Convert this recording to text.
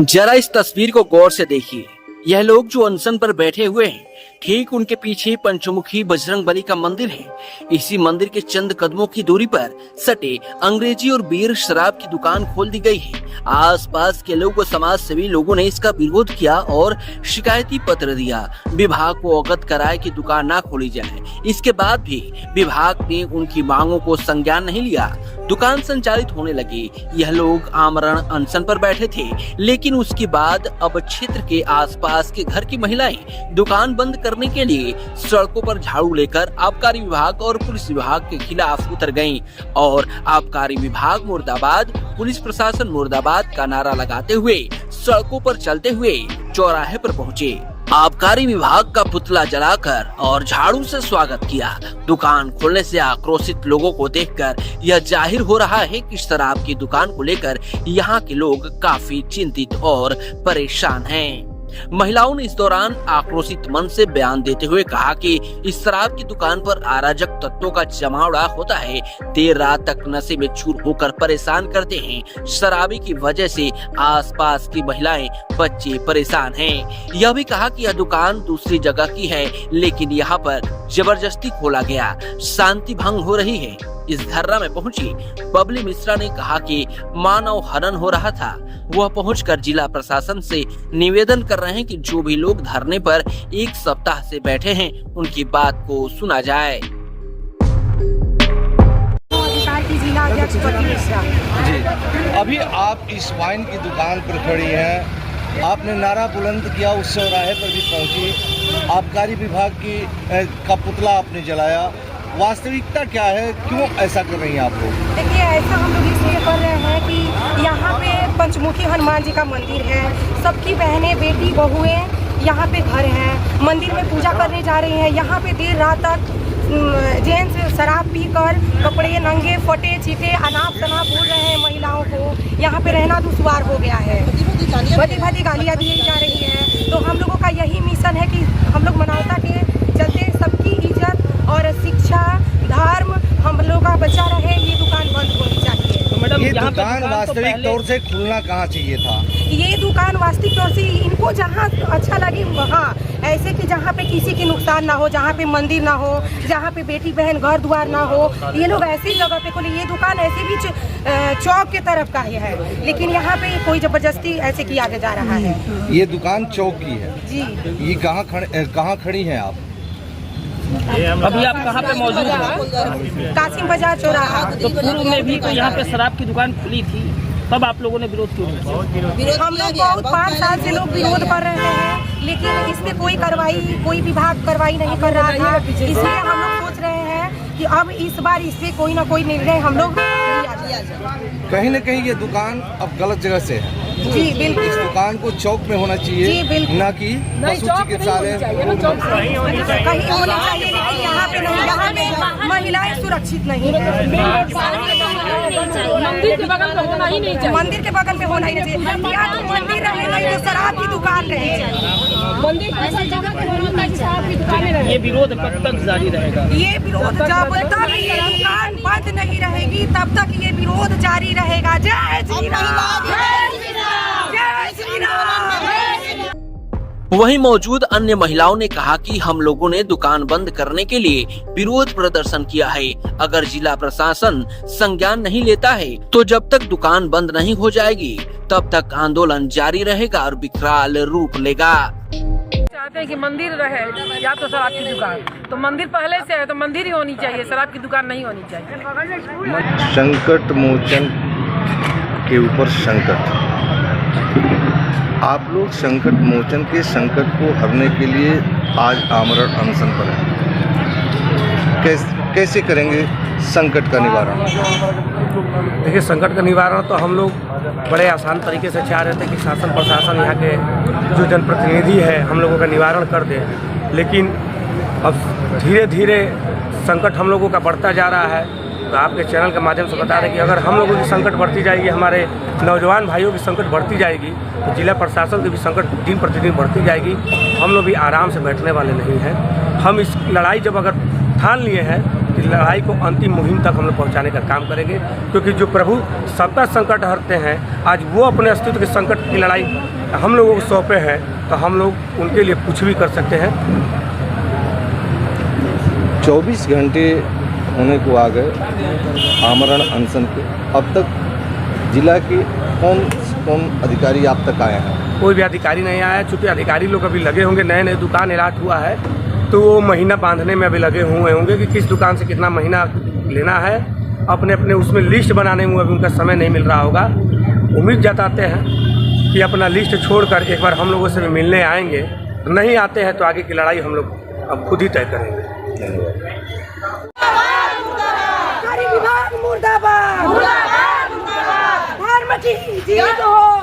जरा इस तस्वीर को गौर से देखिए। यह लोग जो अनशन पर बैठे हुए हैं, ठीक उनके पीछे पंचमुखी बजरंगबली का मंदिर है। इसी मंदिर के चंद कदमों की दूरी पर सटे अंग्रेजी और बीयर शराब की दुकान खोल दी गई है। आसपास के लोग व समाज सेवी लोगों ने इसका विरोध किया और शिकायती पत्र दिया। विभाग को अवगत कराया कि दुकान ना खोली जाए। इसके बाद भी विभाग ने उनकी मांगों को संज्ञान नहीं लिया। दुकान संचालित होने लगी। यह लोग आमरण अनशन पर बैठे थे, लेकिन उसके बाद अब क्षेत्र के आसपास के घर की महिलाएं दुकान बंद करने के लिए सड़कों पर झाड़ू लेकर आबकारी विभाग और पुलिस विभाग के खिलाफ उतर गयीं और आबकारी विभाग मुर्दाबाद, पुलिस प्रशासन मुर्दाबाद का नारा लगाते हुए सड़कों पर चलते हुए चौराहे पर पहुँचे। आबकारी विभाग का पुतला जलाकर और झाड़ू से स्वागत किया। दुकान खोलने से आक्रोशित लोगों को देखकर यह जाहिर हो रहा है कि शराब की दुकान को लेकर यहाँ के लोग काफी चिंतित और परेशान हैं। महिलाओं ने इस दौरान आक्रोशित मन से बयान देते हुए कहा कि इस शराब की दुकान पर अराजक तत्वों का जमावड़ा होता है। देर रात तक नशे में चूर होकर परेशान करते हैं। शराबी की वजह से आसपास की महिलाएं, बच्चे परेशान हैं। यह भी कहा कि यह दुकान दूसरी जगह की है, लेकिन यहाँ पर जबरदस्ती खोला गया, शांति भंग हो रही है। इस धरना में पहुंची बबली मिश्रा ने कहा कि मानव हनन हो रहा था। वह पहुंचकर जिला प्रशासन से निवेदन कर रहे हैं कि जो भी लोग धरने पर एक सप्ताह से बैठे हैं, उनकी बात को सुना जाए। जी, अभी आप इस वाइन की दुकान पर खड़ी हैं। आपने नारा बुलंद किया, उस चौराहे पर भी पहुंची। आबकारी विभाग का पुतला आपने जलाया। वास्तविकता क्या है, क्यों ऐसा कर रही हैं आप लोग? देखिए, ऐसा हम लोग इसलिए कर रहे हैं कि यहाँ पे पंचमुखी हनुमान जी का मंदिर है। सबकी बहनें, बेटी, बहुएं यहाँ पे घर हैं, मंदिर में पूजा करने जा रही हैं। यहाँ पे देर रात तक जेंट्स शराब पीकर कपड़े नंगे फटे चीटे अनाप शनाप बोल रहे हैं। महिलाओं को यहाँ पे रहना दुश्वार हो गया है। भदी भदी गालियाँ दी जा रही हैं। तो हम लोगों का यही मिशन है कि हम लोग मानवता के चलते सबकी इज्जत और शिक्षा, धर्म हम लोग का बचा रहे। ये दुकान बंद होनी चाहिए। तो मैडम, ये दुकान वास्तविक तौर से खुलना कहाँ चाहिए था? ये दुकान वास्तविक तौर से इनको जहाँ अच्छा लगे वहाँ, ऐसे कि जहाँ पे किसी की नुकसान ना हो, जहाँ पे मंदिर ना हो, जहाँ पे बेटी बहन घर द्वार ना हो, ये लोग ऐसी जगह पे खोले। ये दुकान ऐसे भी चौक के तरफ का ही है, लेकिन यहाँ पे कोई जबरदस्ती ऐसे किया जा रहा है। ये दुकान चौक की है जी। ये कहाँ खड़ी है आप? अभी आप कहाँ पे मौजूद हैं? कासिम बाजार चौराहा। तो पूर्व में भी तो यहाँ पे शराब की दुकान खुली थी, तब आप लोगों ने विरोध क्यों किया? हम लोग बहुत 5 साल से लोग विरोध कर रहे हैं, लेकिन इस पे कोई विभाग कार्रवाई नहीं कर रहा था। इसलिए हम लोग सोच रहे हैं कि अब इस बार इस पे कोई ना कोई निर्णय हम लोग लिया जाए। कहीं न कहीं ये दुकान अब गलत जगह से है। जी बिल्कुल, इस दुकान को चौक में होना चाहिए, जी बिल्कुल, ना कि पशु चिकित्सालय कहीं होना चाहिए, लेकिन यहाँ पे नहीं। यहाँ पे महिलाएं सुरक्षित नहीं है। मंदिर के बगल पे होना ही नहीं चाहिए। मंदिर के बगल पे होना ही नहीं चाहिए। या तो मंदिर रहे, नहीं तो शराब की दुकान रहे। मंदिर ऐसी जगह पे होना चाहिए, शराब की दुकानें रहे। ये विरोध कब तक जारी रहेगा? ये विरोध जब तक ये दुकान बंद नहीं रहेगी, तब तक ये विरोध जारी रहेगा। जय श्री राम, जय श्री राम, जय श्री राम। वहीं मौजूद अन्य महिलाओं ने कहा कि हम लोगों ने दुकान बंद करने के लिए विरोध प्रदर्शन किया है। अगर जिला प्रशासन संज्ञान नहीं लेता है, तो जब तक दुकान बंद नहीं हो जाएगी, तब तक आंदोलन जारी रहेगा और विकराल रूप लेगा। चाहते हैं कि मंदिर रहे या तो शराब की दुकान। तो मंदिर पहले से है तो मंदिर ही होनी चाहिए, शराब की दुकान नहीं होनी चाहिए। संकट मोचन के ऊपर संकट। आप लोग संकट मोचन के संकट को हरने के लिए आज आमरण अनशन पर हैं। कैसे करेंगे संकट का निवारण? देखिए, संकट का निवारण तो हम लोग बड़े आसान तरीके से चाह रहे थे कि शासन प्रशासन यहाँ के जो जनप्रतिनिधि है हम लोगों का निवारण कर दे, लेकिन अब धीरे धीरे संकट हम लोगों का बढ़ता जा रहा है। तो आपके चैनल के माध्यम से बता दें कि अगर हम लोगों की संकट बढ़ती जाएगी, हमारे नौजवान भाइयों की संकट बढ़ती जाएगी, तो जिला प्रशासन की भी संकट दिन प्रतिदिन बढ़ती जाएगी। हम लोग भी आराम से बैठने वाले नहीं हैं। हम इस लड़ाई जब अगर ठान लिए हैं लड़ाई को अंतिम मुहिम तक हम लोग पहुँचाने का काम करेंगे, क्योंकि जो प्रभु सबका संकट हरते हैं, आज वो अपने अस्तित्व के संकट की लड़ाई हम लोगों को सौंपे हैं, तो हम लोग उनके लिए कुछ भी कर सकते हैं। 24 घंटे होने को आ गए आमरण अनशन के। अब तक जिला के कौन अधिकारी आप तक आए हैं? कोई भी अधिकारी नहीं आया, चूँकि अधिकारी लोग अभी लगे होंगे, नए नए दुकान अलॉट हुआ है तो वो महीना बांधने में अभी लगे हुए होंगे कि किस दुकान से कितना महीना लेना है। अपने अपने उसमें लिस्ट बनाने में अभी उनका समय नहीं मिल रहा होगा। उम्मीद जताते हैं कि अपना लिस्ट छोड़कर एक बार हम लोगों से भी मिलने आएंगे। नहीं आते हैं तो आगे की लड़ाई हम लोग अब खुद ही तय करेंगे। विभाग मुर्दाबाद, धर्म की जीत हो।